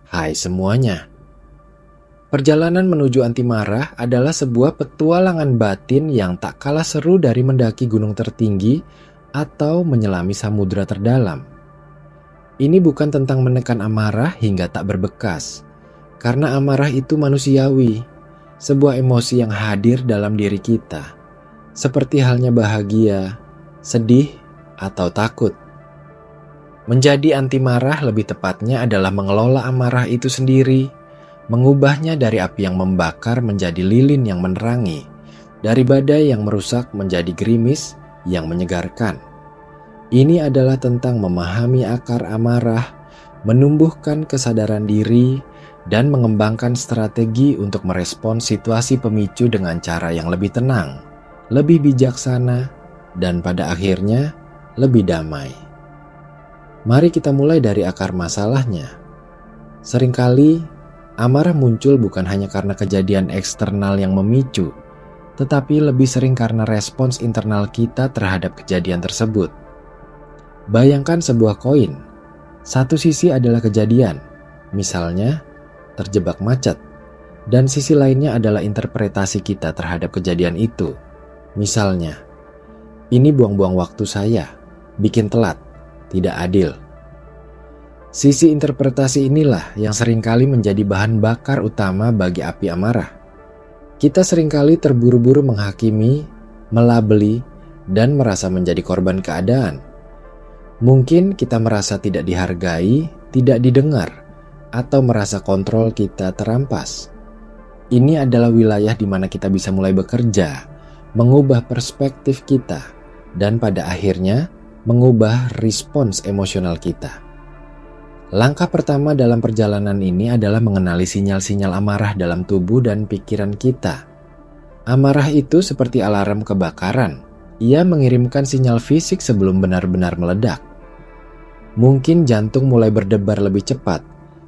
Hai semuanya. Perjalanan menuju anti marah adalah sebuah petualangan batin yang tak kalah seru dari mendaki gunung tertinggi atau menyelami samudra terdalam. Ini bukan tentang menekan amarah hingga tak berbekas, karena amarah itu manusiawi, sebuah emosi yang hadir dalam diri kita, seperti halnya bahagia, sedih, atau takut. Menjadi anti marah lebih tepatnya adalah mengelola amarah itu sendiri, mengubahnya dari api yang membakar menjadi lilin yang menerangi, dari badai yang merusak menjadi gerimis yang menyegarkan. Ini adalah tentang memahami akar amarah, menumbuhkan kesadaran diri, dan mengembangkan strategi untuk merespons situasi pemicu dengan cara yang lebih tenang, lebih bijaksana, dan pada akhirnya lebih damai. Mari kita mulai dari akar masalahnya. Seringkali amarah muncul bukan hanya karena kejadian eksternal yang memicu, tetapi lebih sering karena respons internal kita terhadap kejadian tersebut. Bayangkan sebuah koin. Satu sisi adalah kejadian, misalnya terjebak macet, dan sisi lainnya adalah interpretasi kita terhadap kejadian itu. Misalnya, ini buang-buang waktu saya, bikin telat, tidak adil. Sisi interpretasi inilah yang seringkali menjadi bahan bakar utama bagi api amarah. Kita seringkali terburu-buru menghakimi, melabeli, dan merasa menjadi korban keadaan. Mungkin kita merasa tidak dihargai, tidak didengar, atau merasa kontrol kita terampas. Ini adalah wilayah di mana kita bisa mulai bekerja, mengubah perspektif kita, dan pada akhirnya mengubah respons emosional kita. Langkah pertama dalam perjalanan ini adalah mengenali sinyal-sinyal amarah dalam tubuh dan pikiran kita. Amarah itu seperti alarm kebakaran. Ia mengirimkan sinyal fisik sebelum benar-benar meledak. Mungkin jantung mulai berdebar lebih cepat,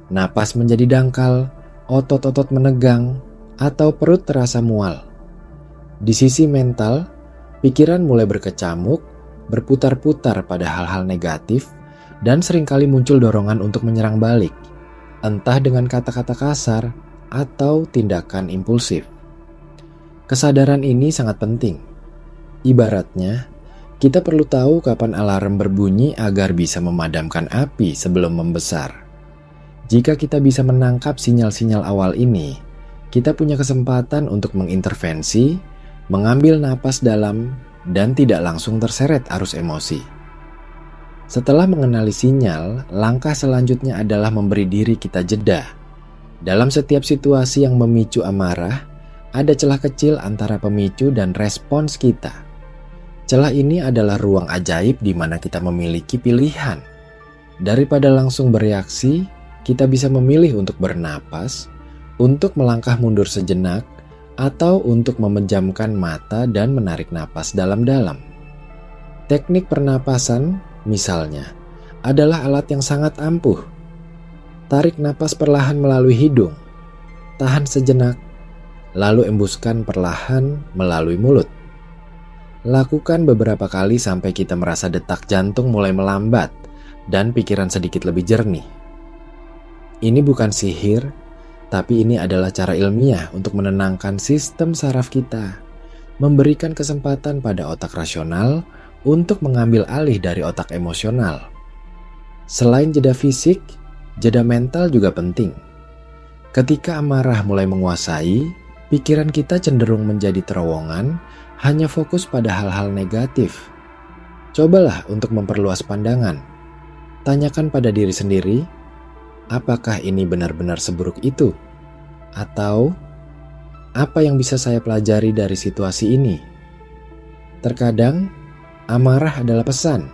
napas menjadi dangkal, otot-otot menegang, atau perut terasa mual. Di sisi mental, pikiran mulai berkecamuk, berputar-putar pada hal-hal negatif, dan seringkali muncul dorongan untuk menyerang balik, entah dengan kata-kata kasar atau tindakan impulsif. Kesadaran ini sangat penting. Ibaratnya, kita perlu tahu kapan alarm berbunyi agar bisa memadamkan api sebelum membesar. Jika kita bisa menangkap sinyal-sinyal awal ini, kita punya kesempatan untuk mengintervensi, mengambil napas dalam, dan tidak langsung terseret arus emosi. Setelah mengenali sinyal, langkah selanjutnya adalah memberi diri kita jeda. Dalam setiap situasi yang memicu amarah, ada celah kecil antara pemicu dan respons kita. Celah ini adalah ruang ajaib di mana kita memiliki pilihan. Daripada langsung bereaksi, kita bisa memilih untuk bernapas, untuk melangkah mundur sejenak, atau untuk memejamkan mata dan menarik napas dalam-dalam. Teknik pernapasan, misalnya, adalah alat yang sangat ampuh. Tarik napas perlahan melalui hidung, tahan sejenak, lalu embuskan perlahan melalui mulut. Lakukan beberapa kali sampai kita merasa detak jantung mulai melambat dan pikiran sedikit lebih jernih. Ini bukan sihir, tapi ini adalah cara ilmiah untuk menenangkan sistem saraf kita, memberikan kesempatan pada otak rasional untuk mengambil alih dari otak emosional. Selain jeda fisik, jeda mental juga penting. Ketika amarah mulai menguasai, pikiran kita cenderung menjadi terowongan, hanya fokus pada hal-hal negatif. Cobalah untuk memperluas pandangan. Tanyakan pada diri sendiri, apakah ini benar-benar seburuk itu? Atau, apa yang bisa saya pelajari dari situasi ini? Terkadang, amarah adalah pesan,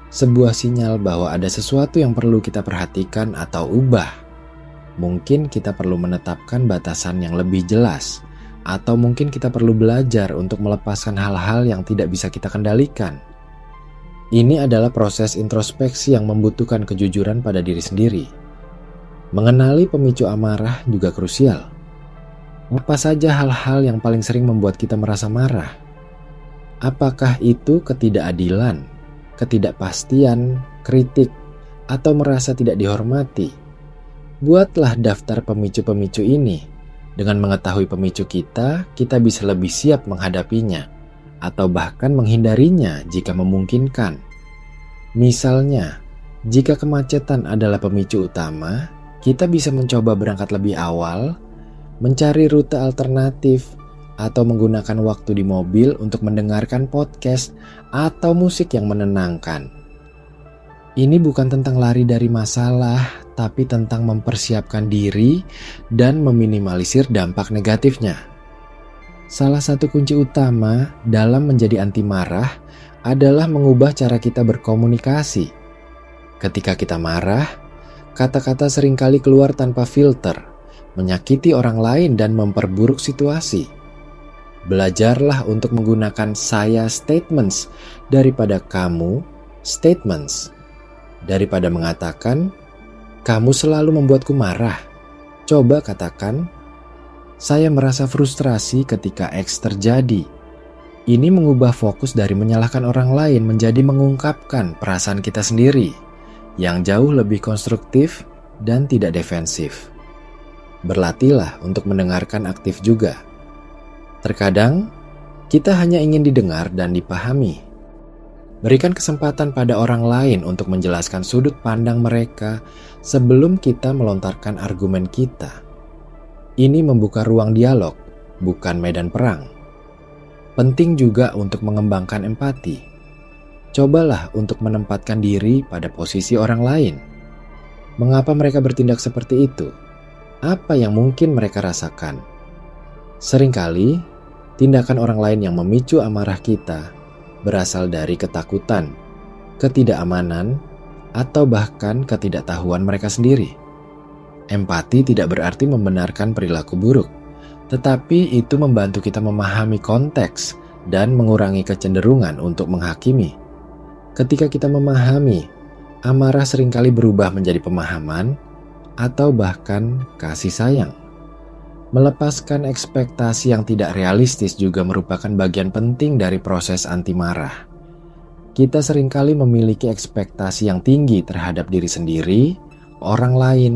sebuah sinyal bahwa ada sesuatu yang perlu kita perhatikan atau ubah. Mungkin kita perlu menetapkan batasan yang lebih jelas, atau mungkin kita perlu belajar untuk melepaskan hal-hal yang tidak bisa kita kendalikan. Ini adalah proses introspeksi yang membutuhkan kejujuran pada diri sendiri. Mengenali pemicu amarah juga krusial. Apa saja hal-hal yang paling sering membuat kita merasa marah? Apakah itu ketidakadilan, ketidakpastian, kritik, atau merasa tidak dihormati? Buatlah daftar pemicu-pemicu ini. Dengan mengetahui pemicu kita bisa lebih siap menghadapinya atau bahkan menghindarinya jika memungkinkan. Misalnya, jika kemacetan adalah pemicu utama, kita bisa mencoba berangkat lebih awal, mencari rute alternatif, atau menggunakan waktu di mobil untuk mendengarkan podcast atau musik yang menenangkan. Ini bukan tentang lari dari masalah, tapi tentang mempersiapkan diri dan meminimalisir dampak negatifnya. Salah satu kunci utama dalam menjadi anti marah adalah mengubah cara kita berkomunikasi. Ketika kita marah, kata-kata seringkali keluar tanpa filter, menyakiti orang lain dan memperburuk situasi. Belajarlah untuk menggunakan saya statements daripada kamu statements. Daripada mengatakan, kamu selalu membuatku marah. Coba katakan, saya merasa frustrasi ketika X terjadi. Ini mengubah fokus dari menyalahkan orang lain menjadi mengungkapkan perasaan kita sendiri, yang jauh lebih konstruktif dan tidak defensif. Berlatihlah untuk mendengarkan aktif juga. Terkadang, kita hanya ingin didengar dan dipahami. Berikan kesempatan pada orang lain untuk menjelaskan sudut pandang mereka sebelum kita melontarkan argumen kita. Ini membuka ruang dialog, bukan medan perang. Penting juga untuk mengembangkan empati. Cobalah untuk menempatkan diri pada posisi orang lain. Mengapa mereka bertindak seperti itu? Apa yang mungkin mereka rasakan? Seringkali, tindakan orang lain yang memicu amarah kita berasal dari ketakutan, ketidakamanan, atau bahkan ketidaktahuan mereka sendiri. Empati tidak berarti membenarkan perilaku buruk, tetapi itu membantu kita memahami konteks dan mengurangi kecenderungan untuk menghakimi. Ketika kita memahami, amarah seringkali berubah menjadi pemahaman atau bahkan kasih sayang. Melepaskan ekspektasi yang tidak realistis juga merupakan bagian penting dari proses anti marah. Kita seringkali memiliki ekspektasi yang tinggi terhadap diri sendiri, orang lain,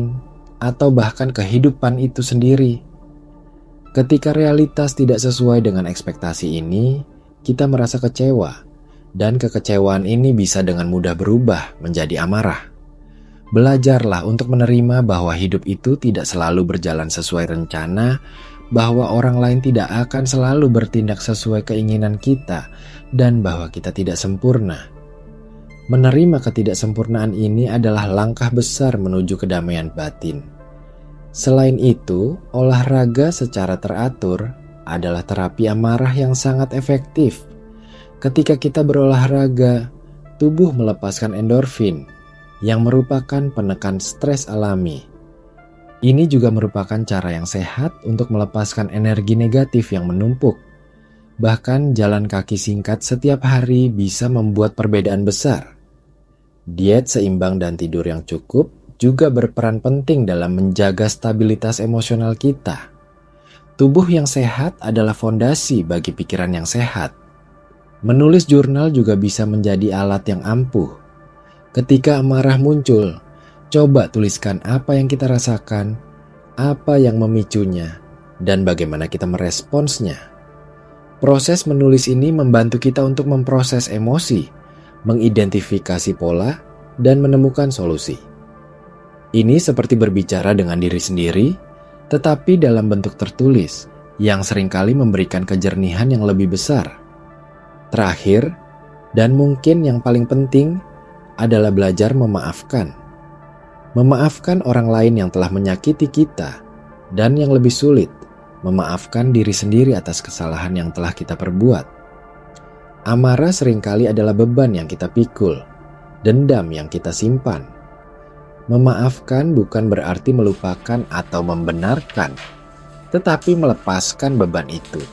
atau bahkan kehidupan itu sendiri. Ketika realitas tidak sesuai dengan ekspektasi ini, kita merasa kecewa, dan kekecewaan ini bisa dengan mudah berubah menjadi amarah. Belajarlah untuk menerima bahwa hidup itu tidak selalu berjalan sesuai rencana, bahwa orang lain tidak akan selalu bertindak sesuai keinginan kita, dan bahwa kita tidak sempurna. Menerima ketidaksempurnaan ini adalah langkah besar menuju kedamaian batin. Selain itu, olahraga secara teratur adalah terapi amarah yang sangat efektif. Ketika kita berolahraga, tubuh melepaskan endorfin, yang merupakan penekan stres alami. Ini juga merupakan cara yang sehat untuk melepaskan energi negatif yang menumpuk. Bahkan jalan kaki singkat setiap hari bisa membuat perbedaan besar. Diet seimbang dan tidur yang cukup juga berperan penting dalam menjaga stabilitas emosional kita. Tubuh yang sehat adalah fondasi bagi pikiran yang sehat. Menulis jurnal juga bisa menjadi alat yang ampuh. Ketika amarah muncul, coba tuliskan apa yang kita rasakan, apa yang memicunya, dan bagaimana kita meresponsnya. Proses menulis ini membantu kita untuk memproses emosi, mengidentifikasi pola, dan menemukan solusi. Ini seperti berbicara dengan diri sendiri, tetapi dalam bentuk tertulis, yang seringkali memberikan kejernihan yang lebih besar. Terakhir, dan mungkin yang paling penting, adalah belajar memaafkan. Memaafkan orang lain yang telah menyakiti kita, dan yang lebih sulit, memaafkan diri sendiri atas kesalahan yang telah kita perbuat. Amarah seringkali adalah beban yang kita pikul, dendam yang kita simpan. Memaafkan bukan berarti melupakan atau membenarkan, tetapi melepaskan beban itu.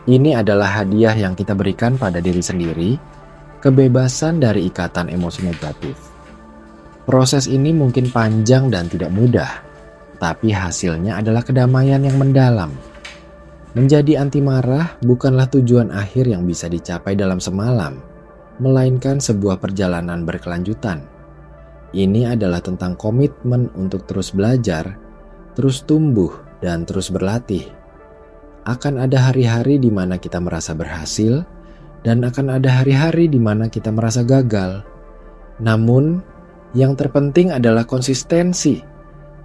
Ini adalah hadiah yang kita berikan pada diri sendiri, kebebasan dari ikatan emosi negatif. Proses ini mungkin panjang dan tidak mudah, tapi hasilnya adalah kedamaian yang mendalam. Menjadi anti marah bukanlah tujuan akhir yang bisa dicapai dalam semalam, melainkan sebuah perjalanan berkelanjutan. Ini adalah tentang komitmen untuk terus belajar, terus tumbuh, dan terus berlatih. Akan ada hari-hari di mana kita merasa berhasil, dan akan ada hari-hari di mana kita merasa gagal. Namun, yang terpenting adalah konsistensi,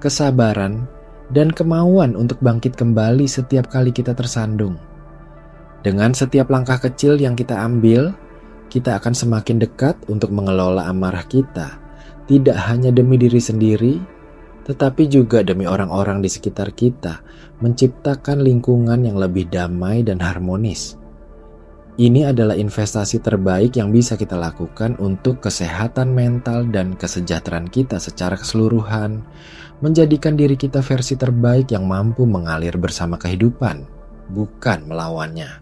kesabaran, dan kemauan untuk bangkit kembali setiap kali kita tersandung. Dengan setiap langkah kecil yang kita ambil, kita akan semakin dekat untuk mengelola amarah kita, tidak hanya demi diri sendiri, tetapi juga demi orang-orang di sekitar kita, menciptakan lingkungan yang lebih damai dan harmonis. Ini adalah investasi terbaik yang bisa kita lakukan untuk kesehatan mental dan kesejahteraan kita secara keseluruhan, menjadikan diri kita versi terbaik yang mampu mengalir bersama kehidupan, bukan melawannya.